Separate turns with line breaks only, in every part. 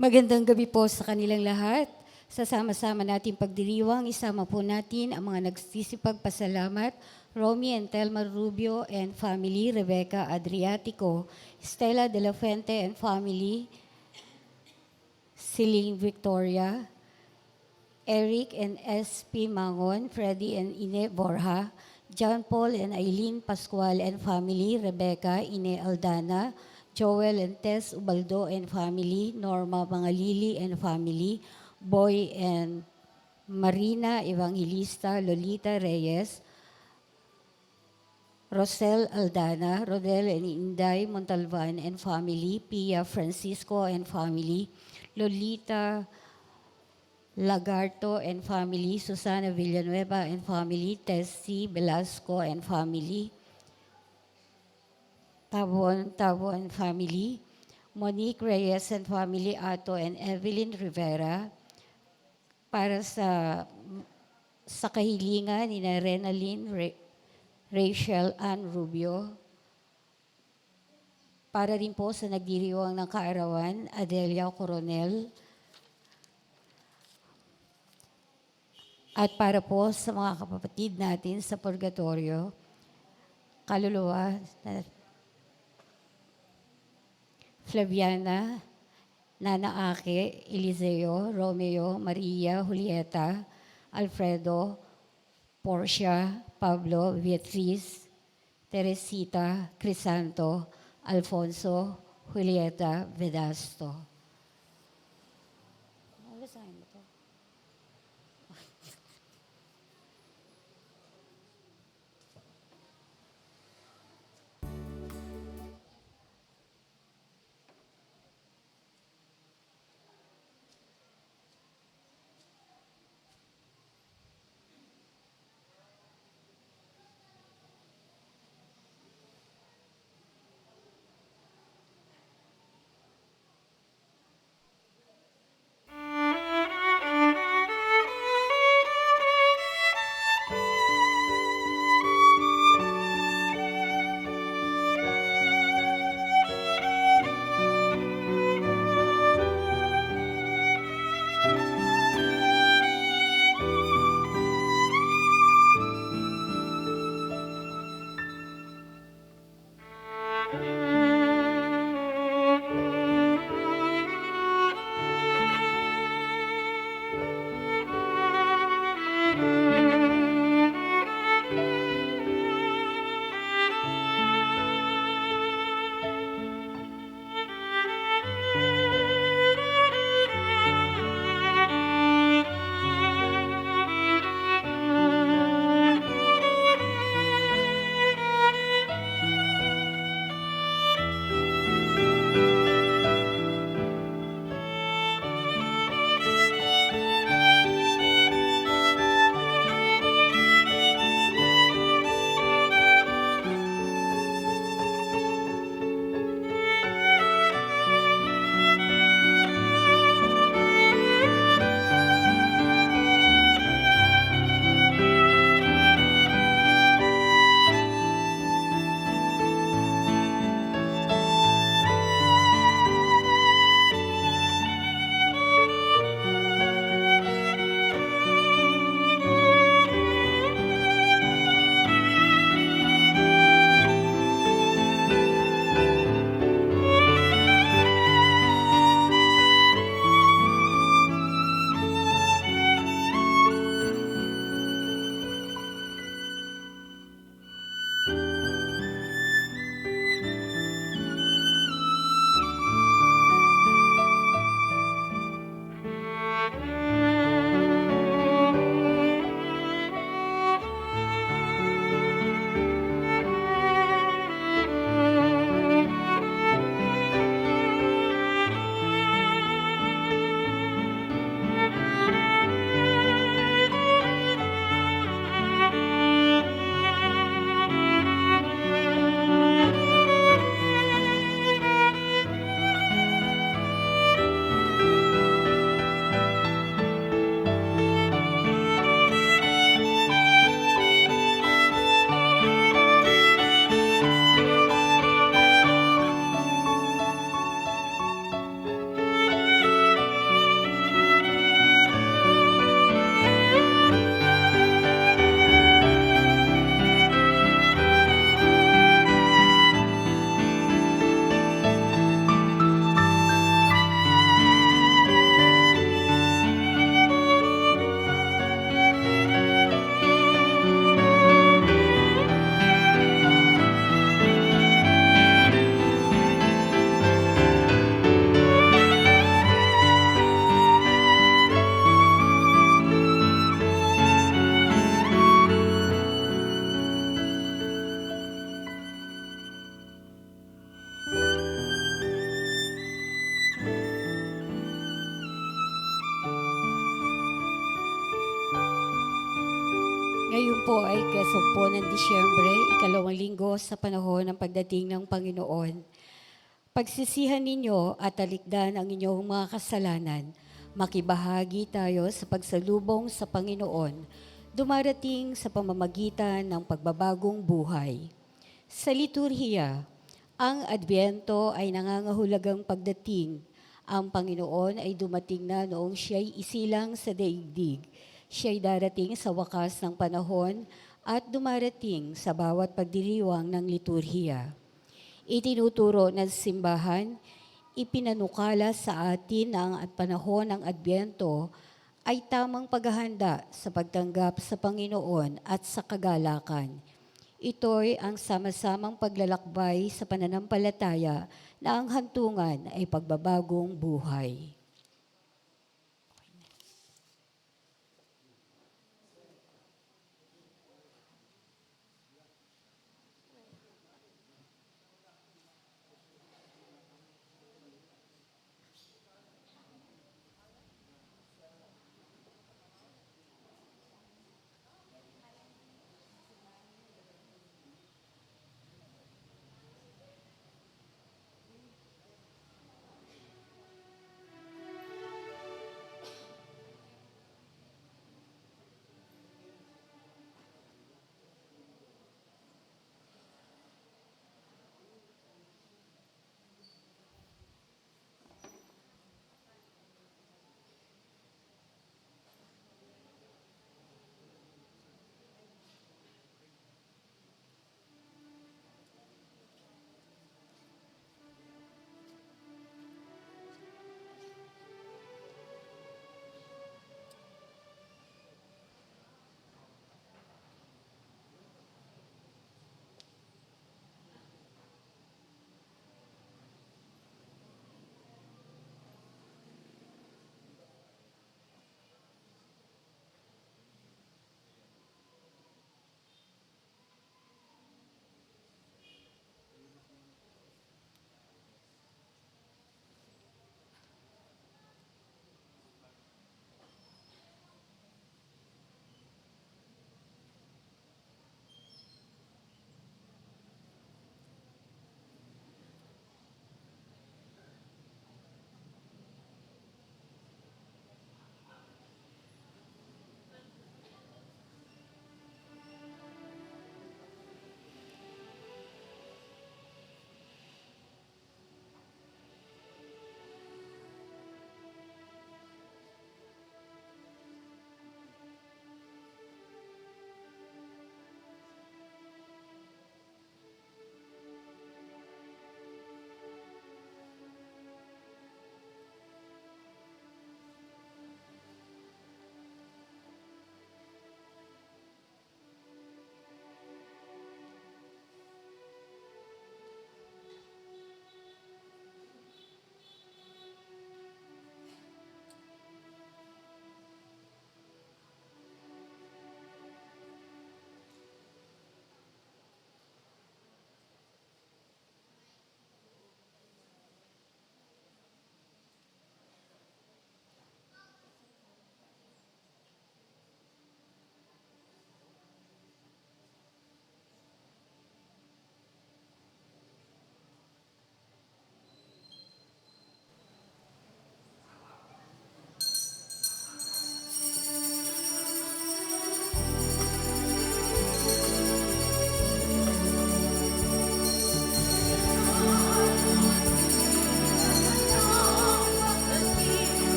Magandang gabi po sa kanilang lahat. Sasama-sama natin pagdiriwang, isama po natin ang mga nagsisipagpasalamat, Romy and Telma Rubio and family, Rebecca Adriatico, Stella De La Fuente and family, Celine Victoria, Eric and S.P. Mangon, Freddy and Ine Borja, John Paul and Eileen Pascual and family, Rebecca, Ine Aldana, Joel and Tess Ubaldo and family, Norma Mangalili and family, Boy and Marina Evangelista, Lolita Reyes, Rosel Aldana, Rodel and Inday Montalvan and family, Pia Francisco and family, Lolita Lagarto and family, Susana Villanueva and family, Tessie Velasco and family, Tabo and family, Monique Reyes and family, Ato and Evelyn Rivera, para sa kahilingan ni Renalyn Rachel Ann Rubio, para rin po sa nagdiriwang ng kaarawan, Adelia Coronel, at para po sa mga kapatid natin sa purgatorio, kaluluwa na Flaviana, Nana Ake, Eliseo, Romeo, Maria, Julieta, Alfredo, Portia, Pablo, Beatriz, Teresita, Crisanto, Alfonso, Julieta, Vedasto. Ngayon po ay kasumpo ng Disyembre, ikalawang linggo sa panahon ng pagdating ng Panginoon. Pagsisihan ninyo at talikdan ang inyong mga kasalanan. Makibahagi tayo sa pagsalubong sa Panginoon, dumarating sa pamamagitan ng pagbabagong buhay. Sa liturhiya, ang Adbyento ay nangangahulugang pagdating. Ang Panginoon ay dumating na noong siya'y isilang sa daigdig. Siya'y darating sa wakas ng panahon at dumarating sa bawat pagdiriwang ng liturhiya. Itinuturo ng simbahan, ipinanukala sa atin na ang panahon ng Adbyento ay tamang paghahanda sa pagtanggap sa Panginoon at sa kagalakan. Ito'y ang sama-samang paglalakbay sa pananampalataya na ang hantungan ay pagbabagong buhay.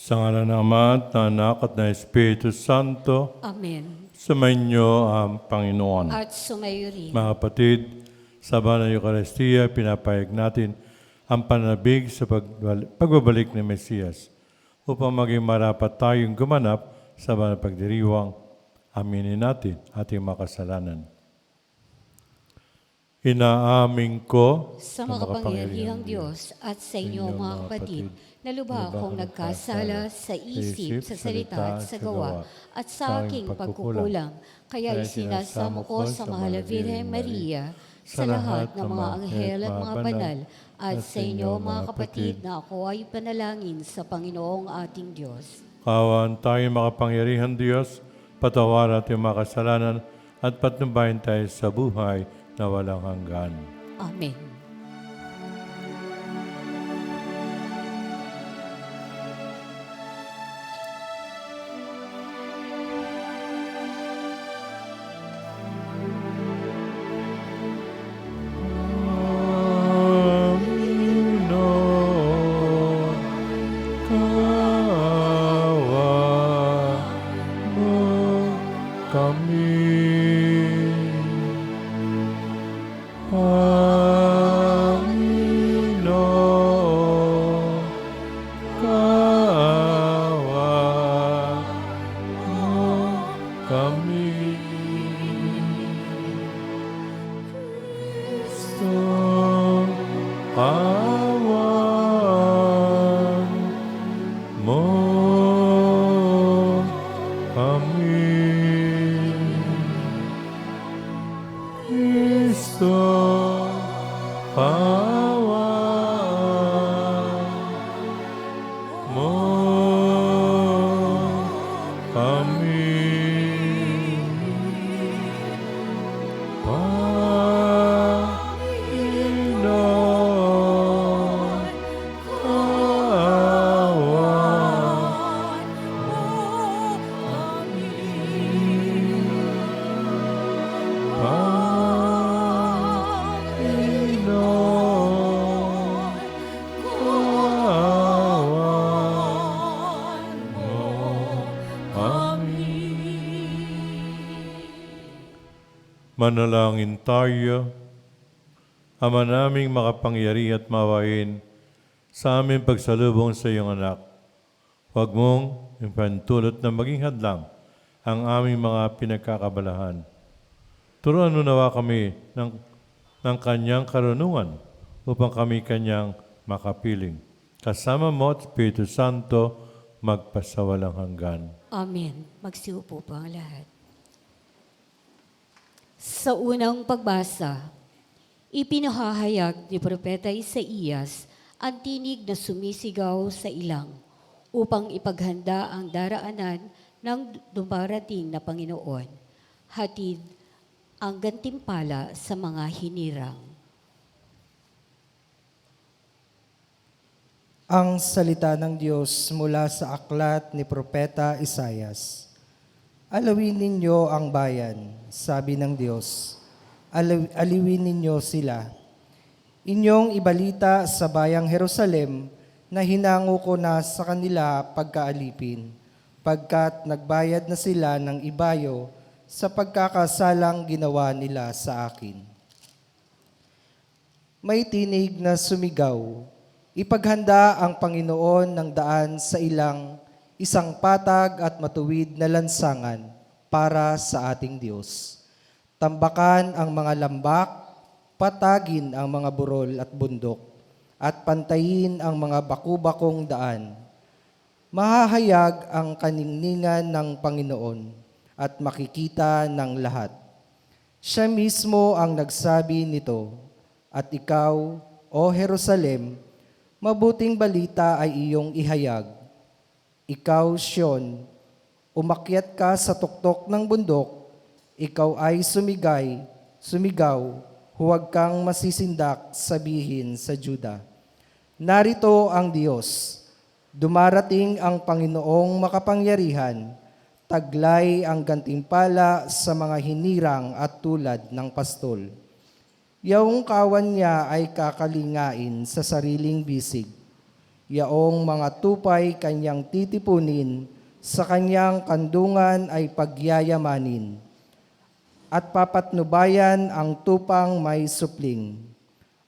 Sa ngalan ng Ama at ng Anak at ng Espiritu Santo,
Amen.
sumainyo ang Panginoon.
At sumayo rin.
Mga kapatid, sa banal na Eucharistia, pinapayag natin ang pananabig sa pagbabalik ni Mesiyas upang maging marapat tayong gumanap sa banal na pagdiriwang. Aminin natin ating makasalanan. Inaamin ko
Sa makapangyarihang Diyos at sa inyo mga kapatid, na lubha akong nagkasala sa isip, sa salita at sa gawa, at sa aking pagkukulang. Kaya isinasamo ko sa mahal na Birhen Maria, sa lahat ng mga anghel at mga banal, at sa inyo mga kapatid na ako ay panalangin sa Panginoong ating Diyos.
Kawan tayo makapangyarihang Diyos, patawaran ating mga kasalanan at patnubayan tayo sa buhay na walang hanggan.
Amen.
Panginoon, kaawaan mo kami. Panginoon, kaawaan mo kami. Kristo, kaawaan mo kami. Kristo, kaawaan mo kami. Panginoon, kaawaan Panginoon, kaawaan mo kami. Manalangin tayo. Ama naming makapangyari at mawain sa aming pagsalubong sa iyong anak. Huwag mong ipantulot na maging hadlang ang aming mga pinagkakabalahan. Turuan mo nawa kami ng kanyang karunungan upang kami kanyang makapiling. Kasama mo at Espiritu Santo, magpasawalang hanggan.
Amen. Magsiupo po ang lahat. Sa unang pagbasa, ipinahahayag ni Propeta Isaías ang tinig na sumisigaw sa ilang upang ipaghanda ang daraanan ng dumarating na Panginoon. Hatid ang gantimpala sa mga hinirang.
Ang salita ng Diyos mula sa aklat ni Propeta Isaias. Alawin ninyo ang bayan, sabi ng Diyos. Aliwin ninyo sila. Inyong ibalita sa bayang Jerusalem na hinango ko na sa kanila pagkaalipin, pagkat nagbayad na sila ng ibayo sa pagkakasalang ginawa nila sa akin. May tinig na sumigaw, ipaghanda ang Panginoon ng daan sa isang patag at matuwid na lansangan para sa ating Diyos. Tambakan ang mga lambak, patagin ang mga burol at bundok, at pantayin ang mga baku-bakong daan. Mahahayag ang kaningningan ng Panginoon at makikita ng lahat. Siya mismo ang nagsabi nito, at ikaw, O Jerusalem, mabuting balita ay iyong ihayag. Ikaw, Sion, umakyat ka sa tuktok ng bundok, ikaw ay sumigaw, huwag kang masisindak, sabihin sa Juda. Narito ang Diyos, dumarating ang Panginoong makapangyarihan, taglay ang gantimpala sa mga hinirang at tulad ng pastol. Yung kawan niya ay kakalingain sa sariling bisig. yaong mga tupay kanyang titipunin, sa kanyang kandungan ay pagyayamanin, at papatnubayan ang tupang may supling.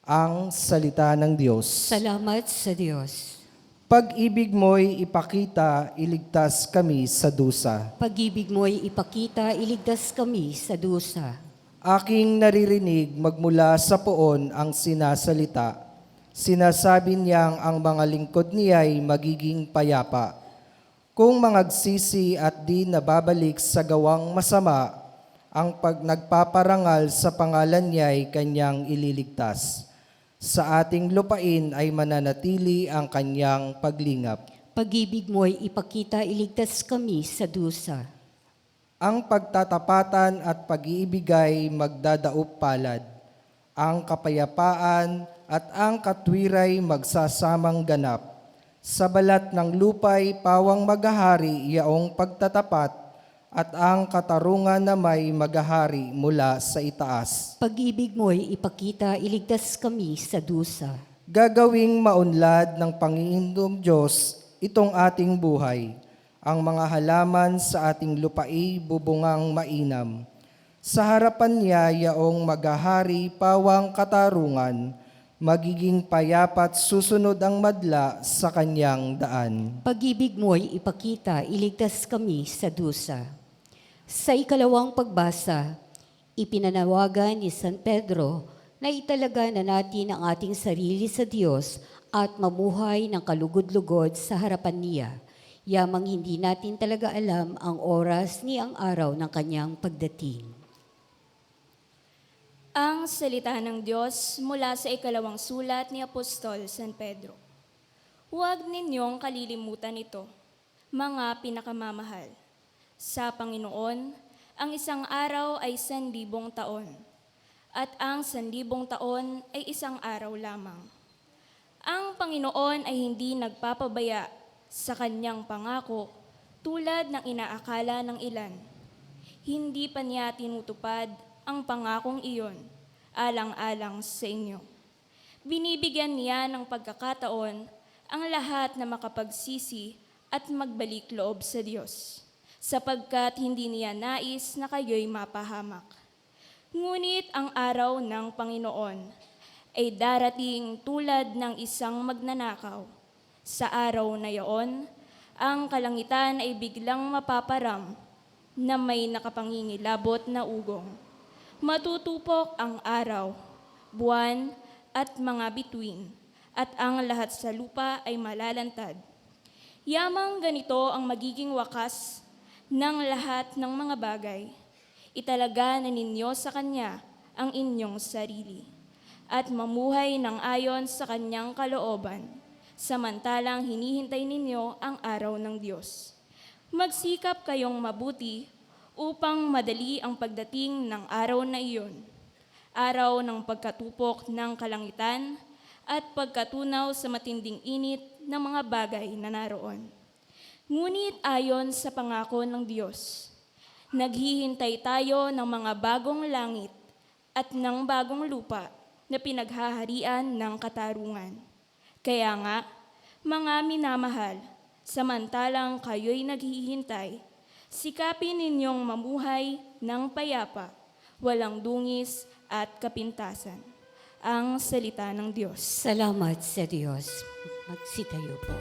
Ang salita ng Diyos.
Salamat sa Diyos.
Pag-ibig mo'y ipakita, iligtas kami sa dusa.
Pag-ibig mo'y ipakita, iligtas kami sa dusa.
Aking naririnig magmula sa poon ang sinasalita. Sinasabi niyang ang mga lingkod niya'y magiging payapa. Kung mangagsisi at di nababalik sa gawang masama, ang nagpaparangal sa pangalan niya'y kanyang ililigtas. Sa ating lupain ay mananatili ang kanyang paglingap.
Pag-ibig mo'y ipakita, iligtas kami sa dusa.
Ang pagtatapatan at pag-iibigay magdadaop palad. Ang kapayapaan at ang katwiray magsasamang ganap. Sa balat ng lupay pawang maghahari yaong pagtatapat at ang katarungan na may maghahari mula sa itaas.
Pag-ibig mo'y ipakita, iligtas kami sa dusa.
Gagawing maunlad ng Panginoong Diyos itong ating buhay. Ang mga halaman sa ating lupai bubungang mainam. Sa harapan niya yaong maghahari pawang katarungan, magiging payapat susunod ang madla sa kanyang daan.
Pag-ibig mo'y ipakita, iligtas kami sa dusa. Sa ikalawang pagbasa, ipinanawagan ni San Pedro na italaga na natin ang ating sarili sa Diyos at mamuhay ng kalugod-lugod sa harapan niya. Yamang hindi natin talaga alam ang oras ni ang araw ng kanyang pagdating.
Ang salita ng Diyos mula sa ikalawang sulat ni Apostol San Pedro. Huwag ninyong kalilimutan ito, mga pinakamamahal. Sa Panginoon, ang isang araw ay 1,000 taon, at ang 1,000 taon ay isang araw lamang. Ang Panginoon ay hindi nagpapabaya sa kanyang pangako tulad ng inaakala ng ilan. Hindi pa niya tinutupad ang pangakong iyon, alang-alang sa inyo. Binibigyan niya ng pagkakataon ang lahat na makapagsisi at magbalik loob sa Diyos, sapagkat hindi niya nais na kayo'y mapahamak. Ngunit ang araw ng Panginoon ay darating tulad ng isang magnanakaw. Sa araw na iyon, ang kalangitan ay biglang mapaparam na may nakapangingilabot na ugong. Matutupok ang araw, buwan at mga bituin, at ang lahat sa lupa ay malalantad. Yamang ganito ang magiging wakas ng lahat ng mga bagay. Italaga na ninyo sa Kanya ang inyong sarili at mamuhay ng ayon sa Kanyang kalooban, samantalang hinihintay ninyo ang araw ng Diyos. Magsikap kayong mabuti upang madali ang pagdating ng araw na iyon, araw ng pagkatupok ng kalangitan at pagkatunaw sa matinding init ng mga bagay na naroon. Ngunit ayon sa pangako ng Diyos, naghihintay tayo ng mga bagong langit at ng bagong lupa na pinaghaharian ng katarungan. Kaya nga, mga minamahal, samantalang kayo'y naghihintay, sikapin ninyong mamuhay ng payapa, walang dungis at kapintasan. Ang salita ng Diyos.
Salamat sa Diyos. Magsitayo po.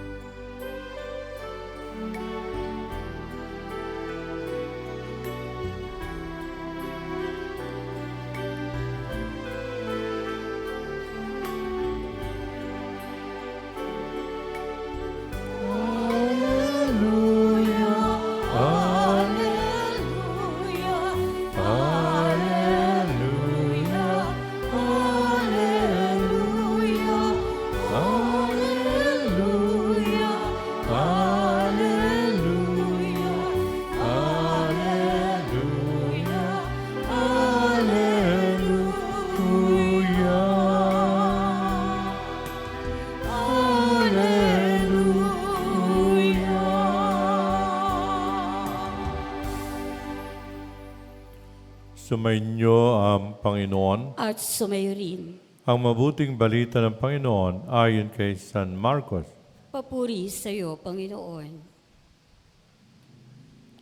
Sumainyo ang Panginoon.
At sumayo rin.
Ang mabuting balita ng Panginoon ayon kay San Marcos.
Papuri sa iyo, Panginoon.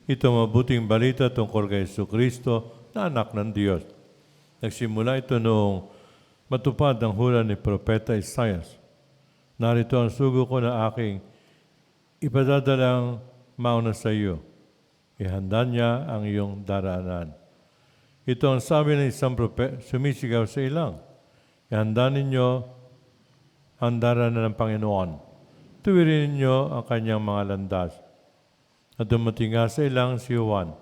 Ito mabuting balita tungkol kay Jesucristo na anak ng Diyos. Nagsimula ito noong matupad ang hula ni Propeta Isaias. Narito ang sugo ko na aking ipadadalang mauna sa iyo. Ihanda niya ang iyong daraanan. Ito ang sabi ng isang sumisigaw sa ilang. Ihanda ninyo ang daraanan ng Panginoon. Tuwirin ninyo ang kanyang mga landas. At dumating nga sa ilang si Juan,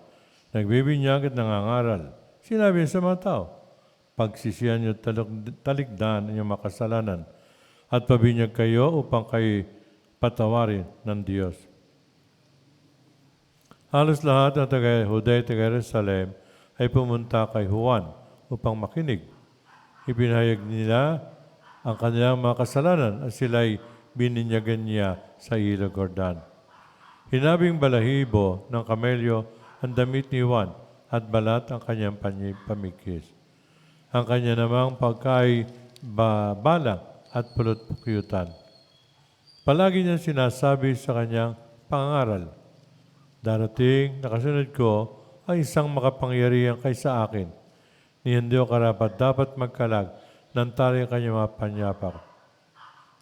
nagbibinyag at nangangaral. Sinabi niya sa mga tao, pagsisihan niyo talikdan ang inyong makasalanan at pabinyag kayo upang kayo patawarin ng Diyos. Halos lahat ng taga-Judea at taga-Jerusalem ay pumunta kay Juan upang makinig. Ipinahayag nila ang kanilang mga kasalanan at sila'y bininyagan niya sa ilog Jordan. Hinabing balahibo ng kamelyo ang damit ni Juan at balat ang kanyang pamikis. Ang kanya namang pagkay balang at pulot-pukyutan. Palagi niya sinasabi sa kanyang pangangaral, darating na kasunod ko ang isang makapangyarihan kaysa akin, ni hindi ko karapat dapat magkalag ng tali ang kanyang mga panyapak.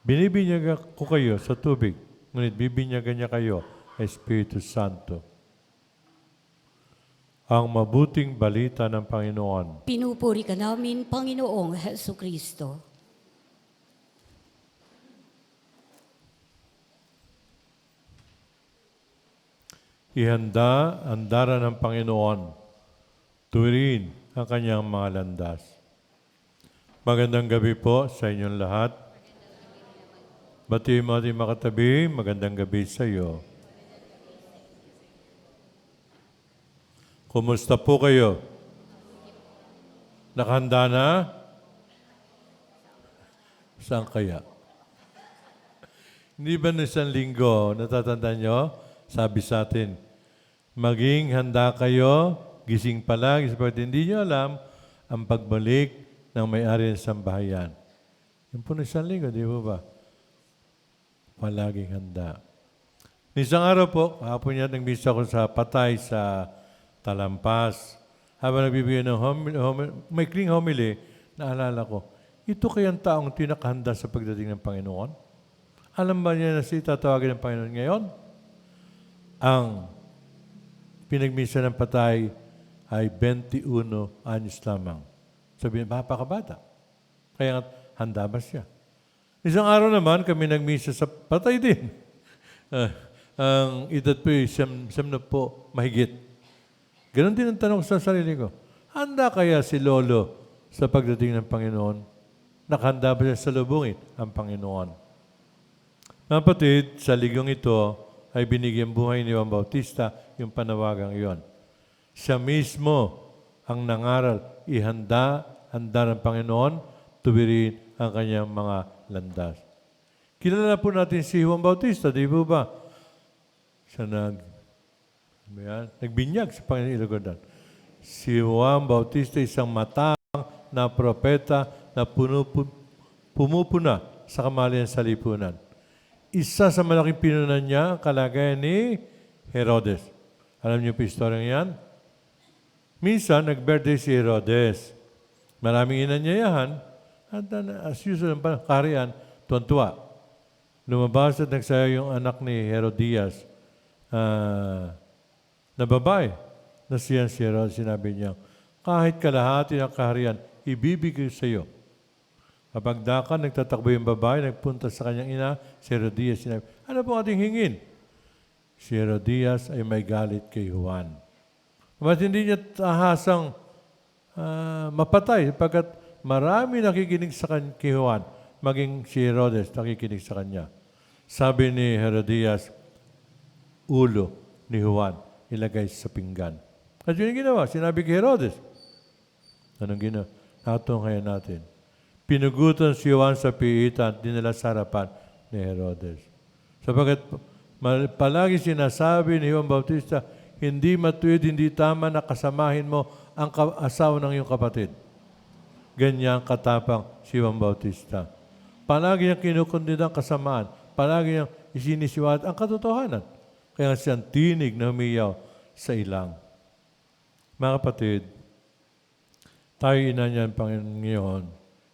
Binibinyagan ko kayo sa tubig, ngunit bibinyagan niya kayo sa Espiritu Santo. Ang mabuting balita ng Panginoon.
Pinupuri ka namin, Panginoong Jesucristo.
Ihanda ang dara ng Panginoon. Tuwirin ang kanyang mga landas. Magandang gabi po sa inyong lahat. Batiin mo ating makatabi, magandang gabi sa iyo. Kumusta po kayo? Nakahanda na? Saan kaya? Hindi ba na isang linggo, natatandaan nyo? Sabi sa atin, maging handa kayo, gising pa lang, sapagkat hindi nyo alam ang pagbalik ng may-ari ng sambahayan. Yan po na isang linggo, di ba? Palaging handa. Isang araw po, hapon niya nag-misa ko sa Patay sa Talampas. Habang nagbibigay ng maikling homily, naalala ko, ito kayang taong tinakahanda sa pagdating ng Panginoon? Alam ba niya na si tatawagin ng Panginoon ngayon? Ang pinagmisa ng Patay ay 21 anyos lamang. Sabi niya, napakabata. Kaya handa ba siya? Isang araw naman kami nagmisa sa Patay din. Ang edad po ay siyam na po mahigit. Ganon din ang tanong sa sarili ko. Handa kaya si Lolo sa pagdating ng Panginoon? Nakahanda ba siya sa lubungin ang Panginoon? Mga kapatid, sa ligong ito ay binigyan buhay ni Juan Bautista yung panawagang iyon. Siya mismo ang nangaral, handa ng Panginoon, tuwirin ang kanyang mga landas. Kilala po natin si Juan Bautista, di ba? Siya nagbinyag sa Panginoon Ilocos. Si Juan Bautista isang matang na propeta na pumupuna sa kamalian sa lipunan. Isa sa malaking pinunan niya ang kalagayan ni Herodes. Alam niyo po istoryang yan? Minsan, nag-birthday si Herodes. Maraming inanyayahan at as usual, ang kaharian, tuwan-tuwa. Lumabas at nagsaya yung anak ni Herodias na babae na siya si Herodes. Sinabi niya, kahit kalahati ng kaharian, ibibigay sa iyo. Kapag dakan, nagtatakbo yung babae, nagpunta sa kanyang ina, si Herodias, sinabi, ano po ating hingin? Si Herodias ay may galit kay Juan. Mas hindi niya tahasang mapatay, pagkat marami nakikinig sa kay Juan, maging si Herodes nakikinig sa kanya. Sabi ni Herodias, ulo ni Juan ilagay sa pinggan. At yun yung ginawa, sinabi kay Herodes. Anong ginawa? Natunghayan natin. Pinugutan si Juan sa piitan, dinala sa harapan ni Herodes. Sapagat palagi sinasabi ni Juan Bautista, hindi matuwid, hindi tama na kasamahin mo ang asawa ng iyong kapatid. Ganyan katapang si Juan Bautista. Palagi niyang kinukundin ang kasamaan. Palagi niyang isinisiwalat ang katotohanan. Kaya nga siyang tinig na humiyaw sa ilang. Mga kapatid, tayo ina niyan, Panginoon,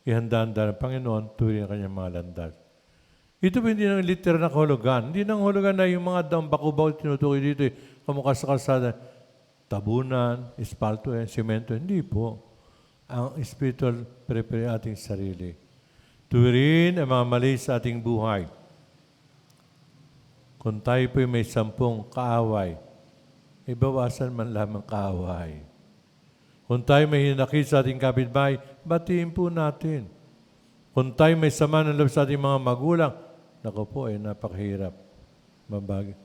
ihanda-handa ng Panginoon, tuloy ang kanyang mga landas. Ito po hindi ng literal na kahulugan. Hindi ng kahulugan na yung mga daang bakubaw tinutukoy dito, kamukha sa kalsada, tabunan, espalto, simento. Hindi po. Ang spiritual prepare ating sarili. Tuwirin ang mga mali sa ating buhay. Kung tayo po may 10 kaaway, ibawasan man lamang kaaway. Kung tayo may hinakit sa ating kapitbahay, batiin po natin. Kung tayo may sama ng loob sa ating mga magulang, naku po, napakahirap. Mabagi.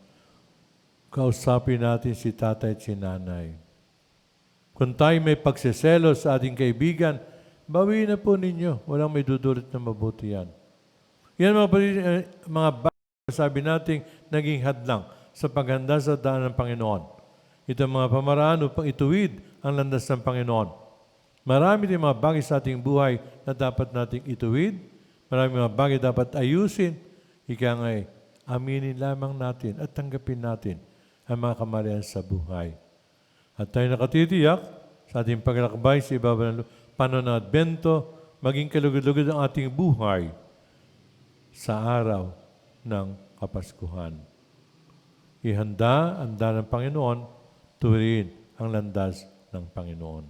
Kausapin natin si tatay at si nanay. Kung tayo may pagseselo sa ating kaibigan, bawiin na po ninyo. Walang may dudulot na mabuti yan. Yan mga bagay, sabi natin, naging hadlang sa paghanda sa daan ng Panginoon. Ito ang mga pamaraan upang ituwid ang landas ng Panginoon. Marami din mga bagay sa ating buhay na dapat nating ituwid. Marami mga bagay dapat ayusin. Ika nga'y aminin lamang natin at tanggapin natin ang mga kamalian sa buhay. At tayo nakatitiyak sa ating paglalakbay sa ibabaw ng panahon ng Adbento, maging kalugod-lugod ang ating buhay sa araw ng Kapaskuhan. Ihanda ang daan ng Panginoon, tuwirin ang landas ng Panginoon.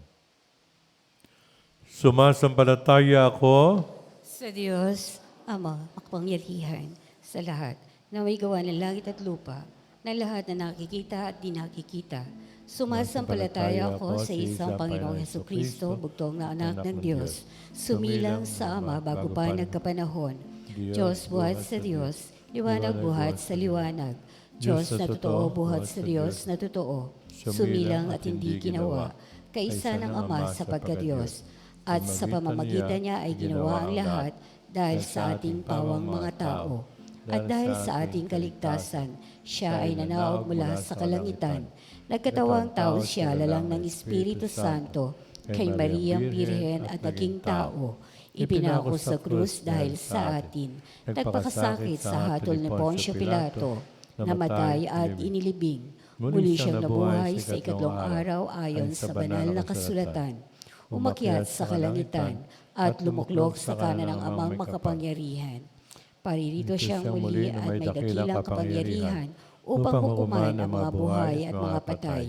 Sumasampalataya ako
Sa Diyos, Ama, makapangyarihan sa lahat, na may gawa ng langit at lupa, na lahat na nakikita at di nakikita. Sumasampalataya ako sa isang Panginoong Hesukristo, bugtong na anak ng Diyos, sumilang sa Ama bago pa nagkapanahon. Diyos buhat sa Diyos, liwanag buhat sa liwanag. Diyos na totoo buhat sa Diyos na totoo, sumilang at hindi ginawa, kaisa ng Ama sa pagka-Diyos, at sa pamamagitan niya ay ginawa ang lahat dahil sa ating pawang mga tao. At dahil sa ating kaligtasan, siya ay nanaog mula sa kalangitan. Nagkatawang tao siya lalang ng Espiritu Santo kay Mariang Birhen at naging tao. Ipinako sa krus dahil sa atin. Nagpakasakit sa hatol ni Poncio Pilato, namatay at inilibing. Muli siyang nabuhay sa ikatlong araw ayon sa banal na kasulatan. Umakyat sa kalangitan at lumuklok sa kanan ng Amang makapangyarihan. Paririto siyang muli at may dakilang kapangyarihan upang hukuman ang mga buhay at mga patay.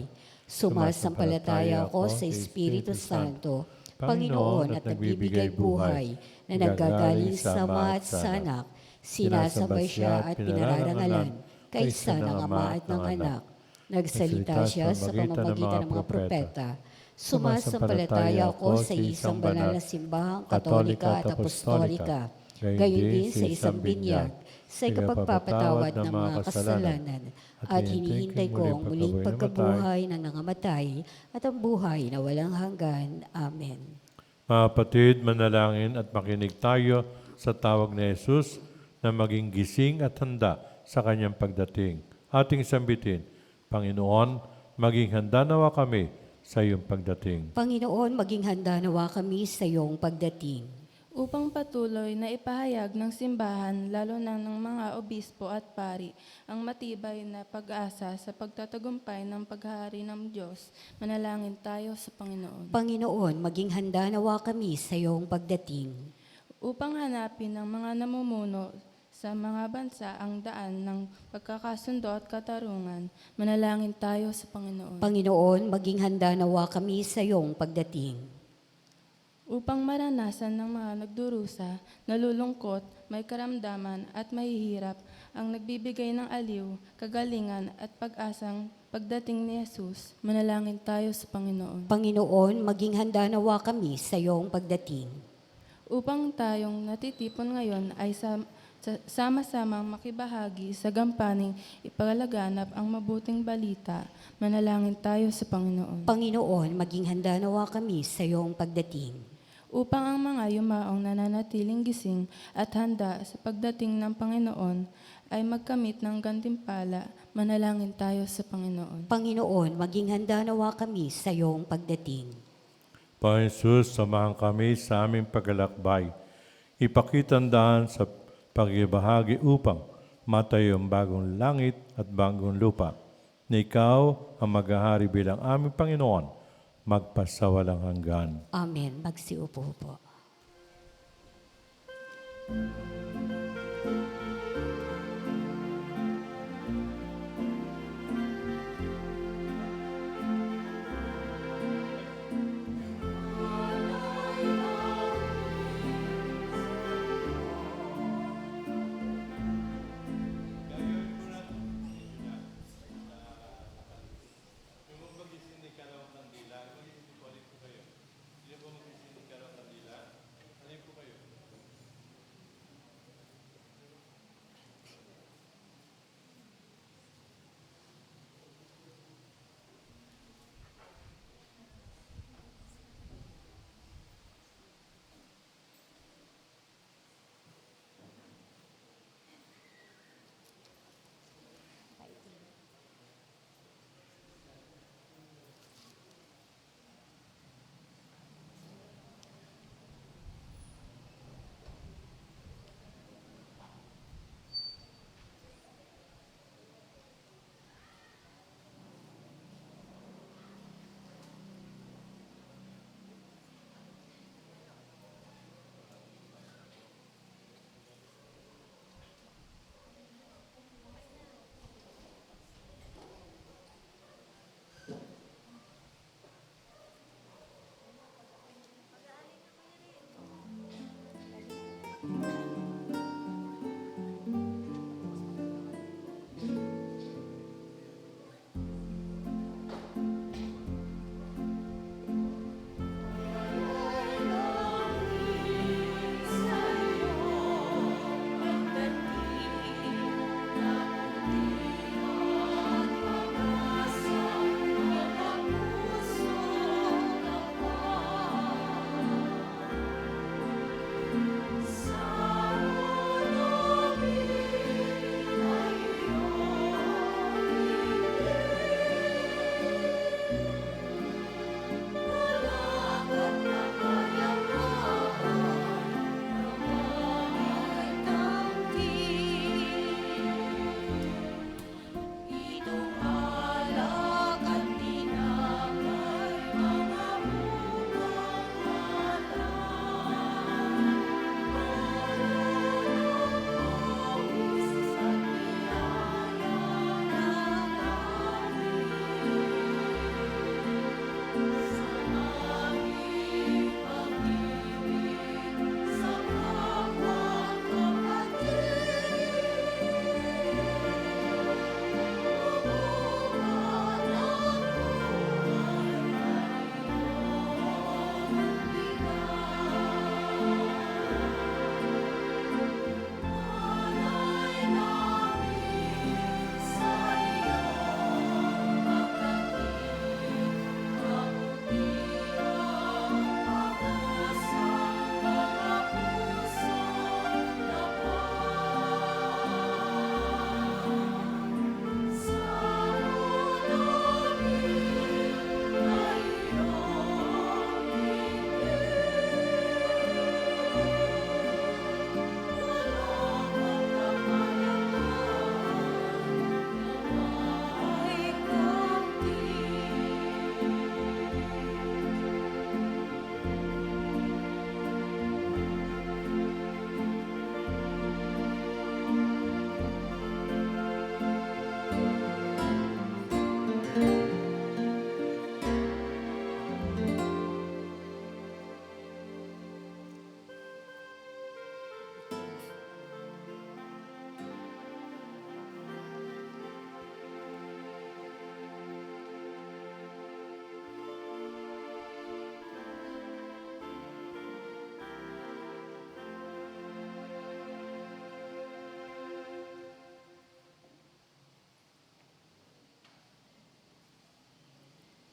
Sumasampalataya ako sa Espiritu Santo, Panginoon at nagbibigay buhay, na naggagaling sa Ama at sa Anak. Sinasamba siya at pinararangalan, kaysa ng Ama at ng Anak. Nagsalita siya sa pamamagitan ng mga propeta. Sumasampalataya ako sa isang banal na simbahang katolika at apostolika, gayon din sa isang binyag, sa ikapagpapatawad ng mga kasalanan, at hinihintay ko ang muling pagkabuhay ng nangamatay at ang buhay na walang hanggan. Amen.
Mga kapatid, manalangin at makinig tayo sa tawag ni Jesus na maging gising at handa sa kanyang pagdating. Ating sambitin, Panginoon, maging handa nawa kami sa iyong pagdating.
Panginoon, maging handa nawa kami sa iyong pagdating.
Upang patuloy na ipahayag ng simbahan, lalo na ng mga obispo at pari, ang matibay na pag-asa sa pagtatagumpay ng paghahari ng Diyos, manalangin tayo sa Panginoon.
Panginoon, maging handa nawa kami sa iyong pagdating.
Upang hanapin ng mga namumuno sa mga bansa ang daan ng pagkakasundo at katarungan, manalangin tayo sa Panginoon.
Panginoon, maging handa nawa kami sa iyong pagdating.
Upang maranasan ng mga nagdurusa, nalulungkot, may karamdaman at mahihirap ang nagbibigay ng aliw, kagalingan at pag-asang pagdating ni Jesus, manalangin tayo sa Panginoon.
Panginoon, maging handa nawa kami sa iyong pagdating.
Upang tayong natitipon ngayon ay sama-samang makibahagi sa gampaning ipalaganap ang mabuting balita, manalangin tayo sa Panginoon.
Panginoon, maging handa nawa kami sa iyong pagdating.
Upang ang mga yumaong nananatiling gising at handa sa pagdating ng Panginoon ay magkamit ng gantimpala, manalangin tayo sa Panginoon.
Panginoon, maging handa nawa kami sa iyong pagdating.
Panginoon Jesus, samahan kami sa aming paglalakbay. Ipakitandaan sa pagbahagi upang matayong bagong langit at bagong lupa, na ikaw ang maghahari bilang aming Panginoon, magpasawalang hanggan.
Amen. Magsiupo po.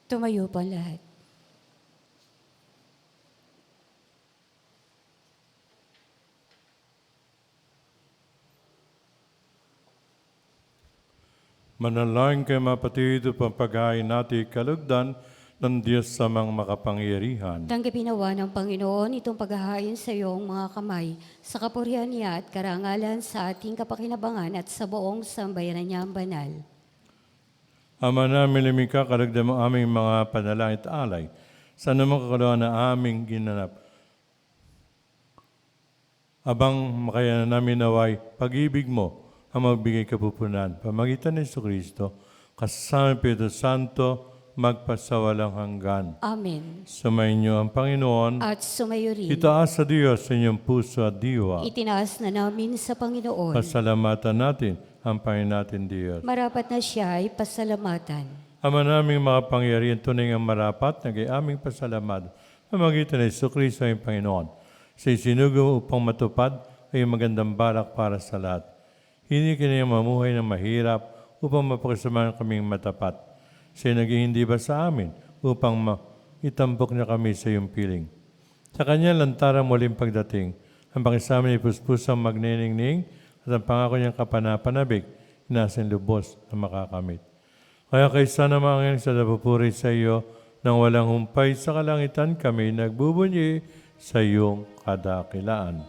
Tumayo po lahat.
Manalangin kayo mga kapatid upang paghain natin kalugdan ng Diyos sa mga makapangyarihan.
Tanggapin nawa ng Panginoon itong paghahain sa iyong mga kamay, sa kapurihan niya at karangalan sa ating kapakinabangan at sa buong sambayanan niya ang banal.
Ama namin limika, karagdam ang aming mga panalangin at alay, sa namang kakalawa na aming ginanap. Abang makayanan namin naway, pag-ibig mo ang magbigay kapupunan. Pamagitan ni Jesucristo, kasama ng Espiritu Santo, magpasawalang hanggan.
Amen.
Sumayin ang Panginoon.
At sumayo rin.
Itaas sa Diyos sa inyong puso at diwa.
Itinaas na namin sa Panginoon.
Pasalamatan natin ang Panginoon natin Diyos.
Marapat na siya ay pasalamatan.
Ama naming makapangyarihan, tunay ang marapat, nagay aming pasalamat. Pamagitan ni Jesucristo ang Panginoon. Sa isinugo upang matupad ay magandang balak para sa lahat. Hindi kinayang mamuhay ng mahirap upang mapakasamahan kaming matapat. Siya naging hindi ba sa amin upang itampok niya kami sa iyong piling. Sa kanya lantarang muling pagdating, ang pakisama ni puspusang magniningning at ang pangako niyang kapanapanabik, inasin lubos na makakamit. Kaya kaysa na mga sa napupuri sa iyo, nang walang humpay sa kalangitan kami nagbubunyi sa iyong kadakilaan.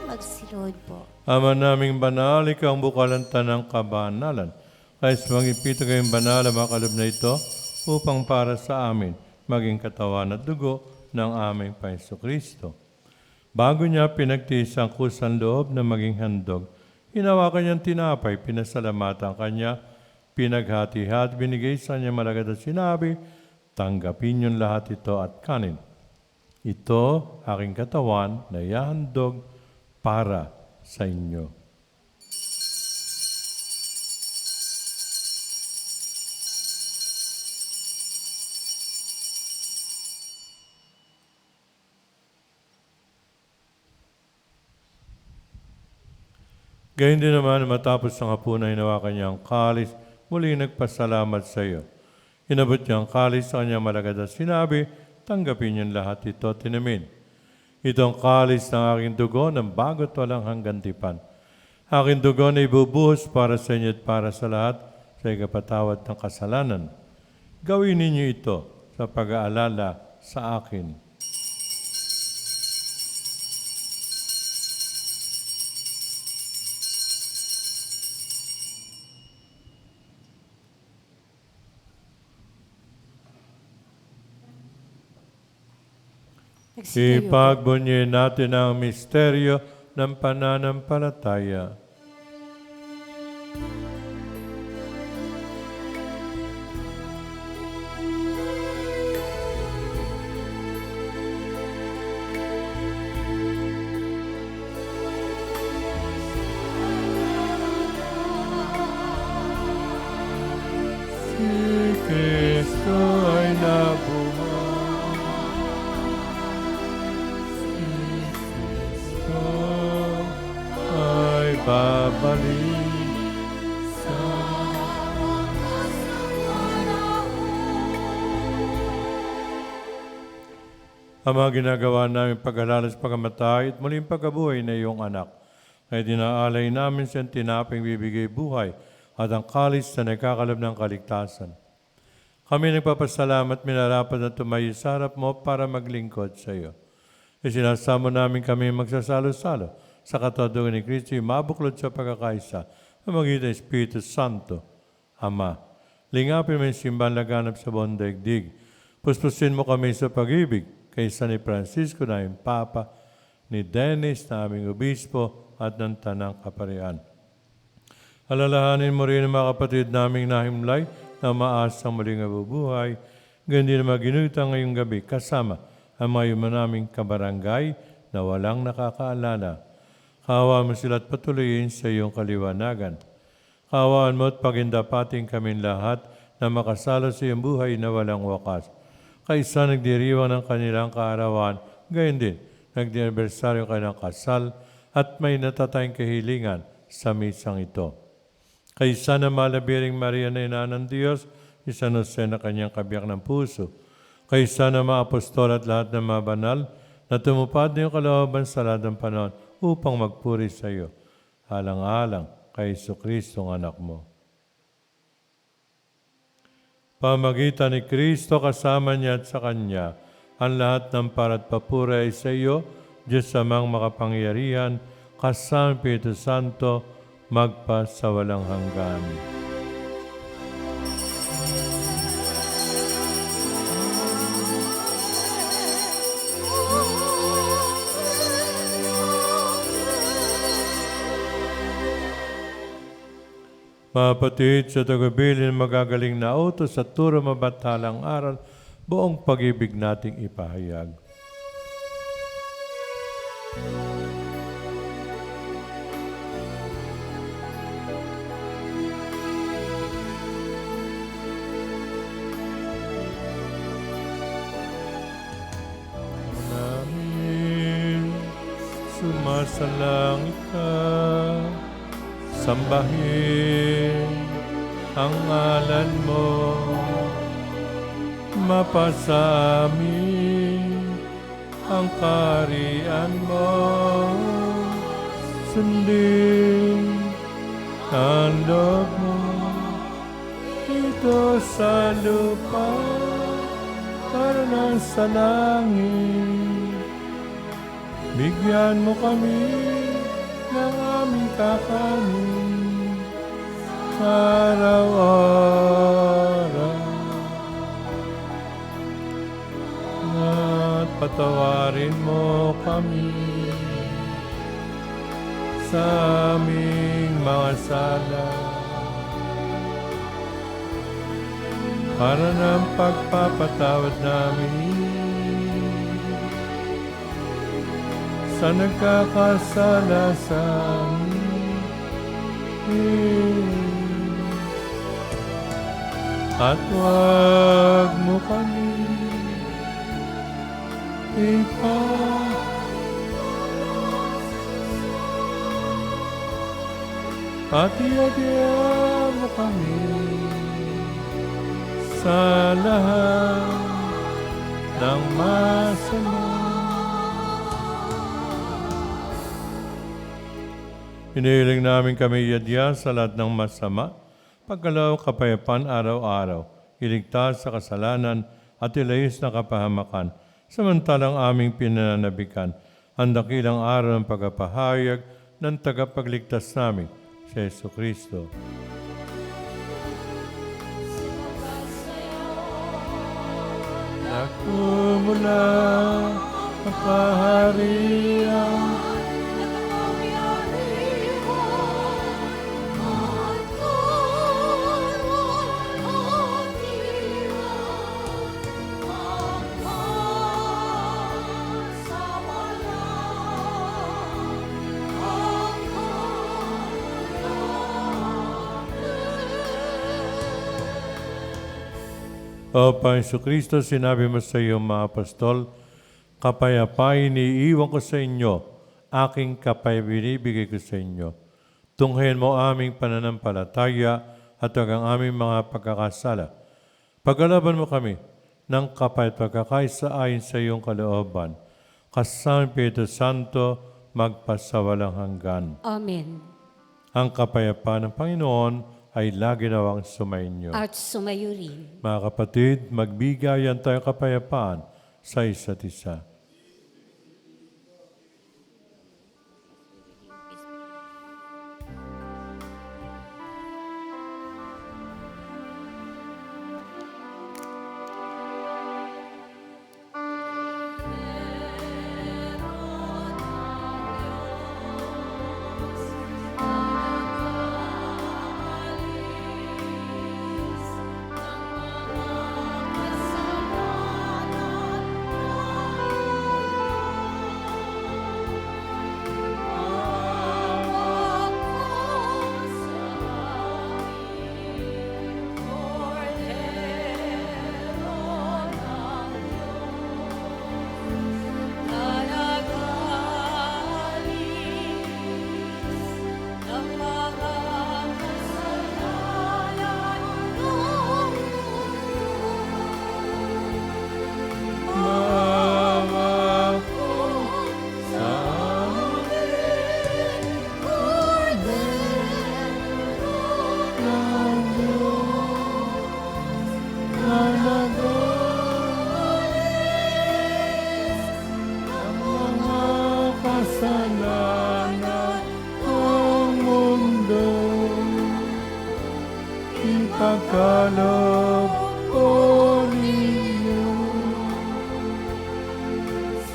Magsilod po.
Ama naming banal, ikaw ang bukalanta ng kabanalan. Kaya magipito kayong banal ang mga kaloob na ito upang para sa amin maging katawan at dugo ng aming Panginoon Kristo. Bago niya pinagtiis ang kusang loob na maging handog, hinawakan niyang tinapay, pinasalamatan kanya, pinaghati-hati, binigay sa niya malagad at sinabi, tanggapin niyo lahat ito at kanin. Ito aking katawan na ihahandog para sa inyo. Gayun din naman, matapos ang hapunan, hinawakan niya ang kalis, muli nagpasalamat sa iyo. Inabot niya ang kalis sa kanyang malagad at sinabi, tanggapin niyo lahat ito, tinamin. Ito ang kalis ng aking dugo ng bago't walang hanggang tipan. Aking dugo na ibubuhos para sa inyo at para sa lahat sa ikapatawad ng kasalanan. Gawin ninyo ito sa pag-aalala sa akin.
Nagsitayo po.
Ipagbunyin natin ang misteryo ng pananampalataya. Si Kristo ay nabuhay. Ay babalik sa ang mga ginagawa namin pag-alala sa pagkamatay at muling pagkabuhay na iyong anak. Kaya dinaalay namin siyang tinaping bibigay buhay at ang kalis na nagkakalab ng kaligtasan. Kami nagpapasalamat minarapat na tumayo sa harap mo para maglingkod sa iyo. Isinasamo namin kami magsasalo-salo sa katadugan ni Kristo yung mabuklod sa pagkakaisa na magitan ng Espiritu Santo, Ama. Lingapin mo yung simbahan laganap sa buong daigdig. Puspusin mo kami sa pag-ibig kaysa ni Francisco na yung Papa, ni Dennis na aming obispo at ng Tanang Kaparian. Alalahanin mo rin ang mga kapatid naming nahimlay na maasang muling nabubuhay, ganyan din na maginutan ngayong gabi kasama ang mga yuman naming kabarangay na walang nakakaalala. Kaawaan mo sila at patuloyin sa iyong kaliwanagan. Kaawaan mo at pagindapating kaming lahat na makasalo sa iyong buhay na walang wakas. Kaisa nagdiriwang ng kanilang kaarawan, gayon din nagdi-anibersaryo kanilang kasal at may natatayang kahilingan sa misang ito. Kaisa na malabiring Maria na ina ng Diyos, isa Jose na kanyang kabiyak ng puso. Kaisa na mga apostol at lahat ng mga banal na tumupad na yung kalooban sa lahat ng panahon upang magpuri sa iyo. Alang-alang kay Jesucristo ang anak mo. Pamagitan ni Kristo kasama niya at sa Kanya, ang lahat ng parat papuri ay sa iyo, Diyos amang makapangyarihan, kasama Espiritu Santo, magpa sa walang hanggan. Mga kapatid, sa tagubilin magagaling na utos at turo mabatalang aral, buong pag-ibig nating ipahayag. Namin, sumasalangit ka, sambahin ang ngalan mo, mapasa amin ang kaharian mo, sundin ang loob mo dito sa lupa para nang sa langit. Bigyan mo kami ng aming kakanin araw-araw at patawarin mo kami sa aming mga sala para ng pagpapatawad namin sa nagkakasala sa amin. At huwag mo kami at iadya mo kami sa lahat ng masama. Hinihiling namin kami iadya sa lahat ng masama, pagkalaw kapayapaan araw-araw, iligtas sa kasalanan at ilayos na kapahamakan, samantalang aming pinananabikan ang dakilang araw ng pagpapahayag ng tagapagligtas namin, si Jesucristo. Nakumula ang kaharian, O Panginoon Jesucristo, sinabi mo sa iyong mga apostol, kapayapaan iniiwan ko sa inyo, aking binibigay ko sa inyo. Tunghayan mo aming pananampalataya at ang aming mga pagkakasala. Pagkalaban mo kami ng kapay at pagkakaisa ayon sa iyong kalooban. Kasama Espiritu Santo, magpasawalang hanggan.
Amen.
Ang kapayapaan ng Panginoon ay lagi nawang sumainyo.
At sumayo rin.
Mga kapatid, magbigayan tayong kapayapaan sa isa't isa. Kasalanan ng mundo, ipagkaloob ko ninyo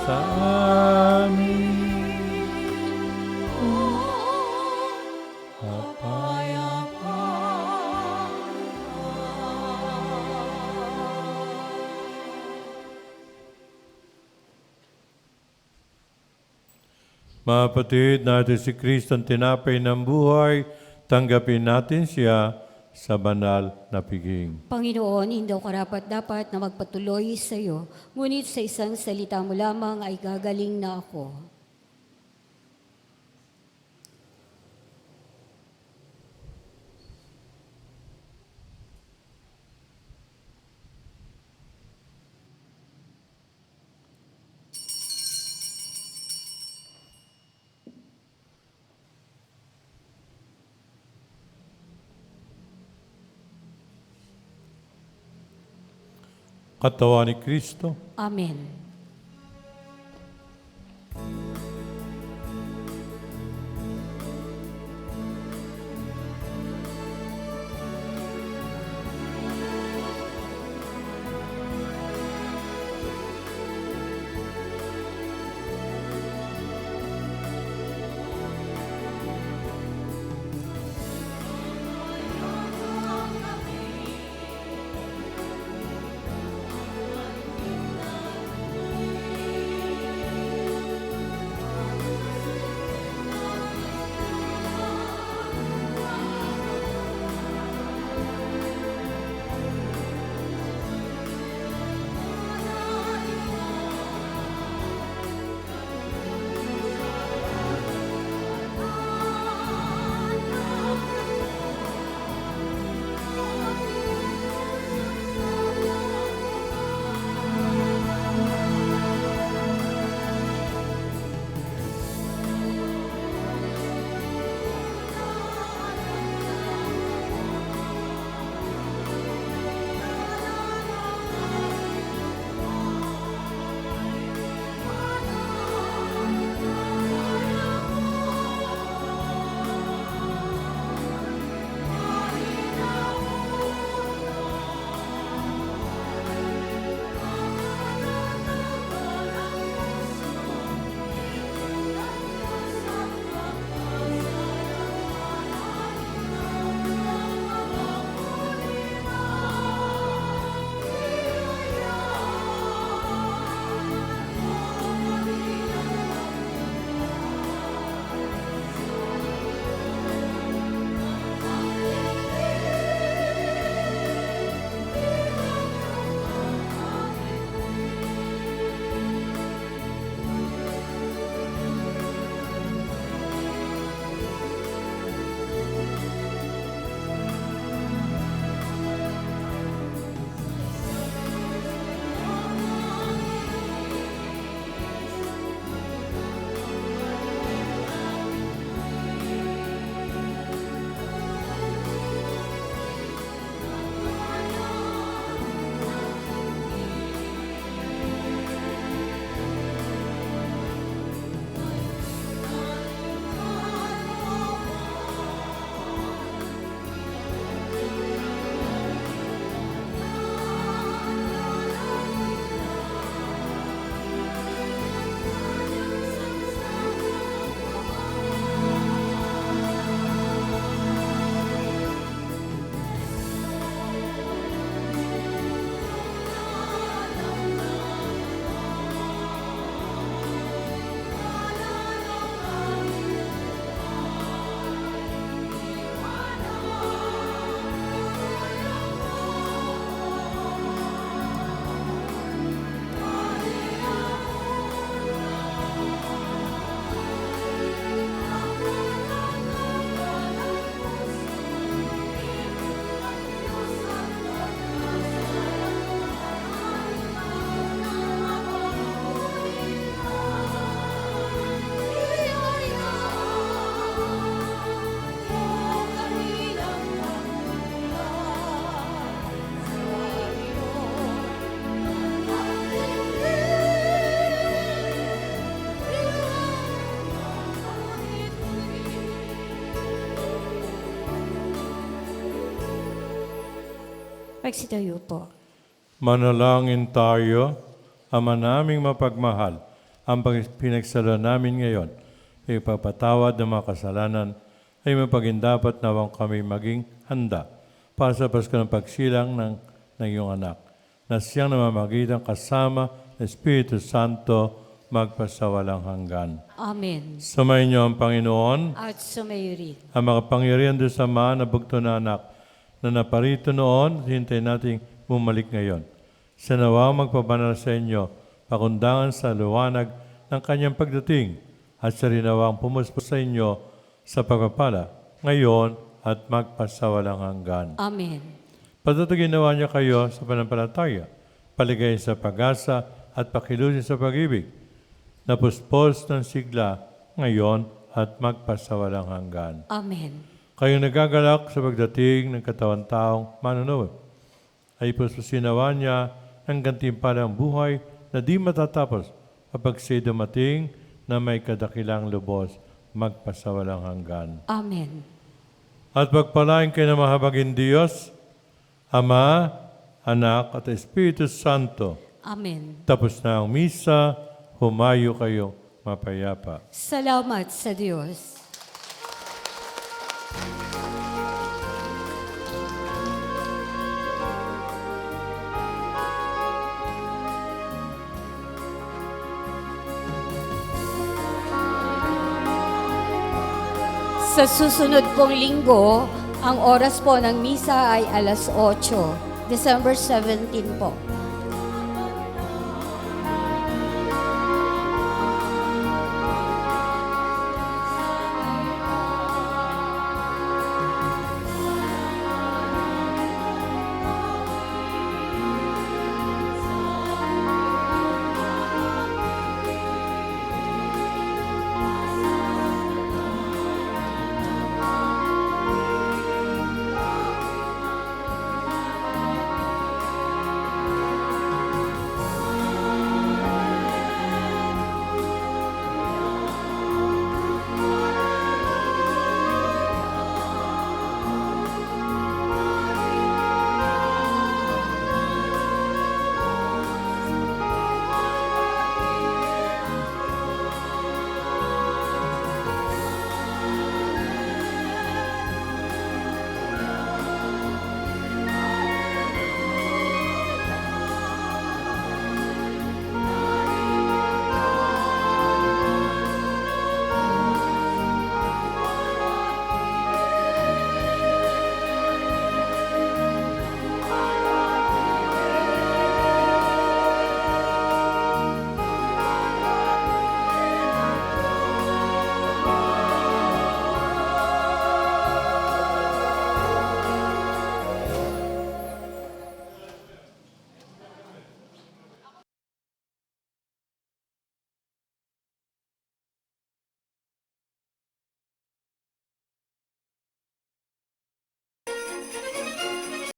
sa amin. Mga kapatid, natin si Kristo ang tinapay ng buhay, tanggapin natin siya sa banal na piging.
Panginoon, hindi ako karapat-dapat na magpatuloy sa iyo, ngunit sa isang salita mo lamang ay gagaling na ako.
Katawan ni Kristo,
Amen. Magsitayo po.
Manalangin tayo, Ama naming mapagmahal, ang pinagsalo namin ngayon, ipapatawad ng mga kasalanan, ay mapagindapat nawang kami maging handa para sa Pasko ng pagsilang ng iyong anak, na siyang namamagitan kasama ng Espiritu Santo magpasawalang hanggan.
Amen.
Sumayin niyo ang Panginoon,
At sumayo rin.
ang makapangyarihan doon sa Ama na bugto na anak, na naparito noon, hintay nating bumalik ngayon. Sa nawa magpabanal sa inyo, pakundangan sa liwanag ng kanyang pagdating, at sa rinawang pumuspo sa inyo sa pagpapala, ngayon at magpasawalang hanggan.
Amen.
Patutugin nawa niya kayo sa panampalataya, paligay sa pag-asa at pakilusin sa pag-ibig, na puspos ng sigla, ngayon at magpasawalang hanggan.
Amen.
Kayong nagagalak sa pagdating ng katawan-taong manunuot, ay puspusinawa niya ang gantimpalang buhay na di matatapos kapag siya dumating na may kadakilang lubos magpasawalang hanggan.
Amen.
At pagpalain kayo ng mahabagin Diyos, Ama, Anak at Espiritu Santo.
Amen.
Tapos na ang misa, humayo kayo mapayapa.
Salamat sa Diyos. Sa susunod pong linggo, ang oras po ng misa ay alas 8, December 17 po.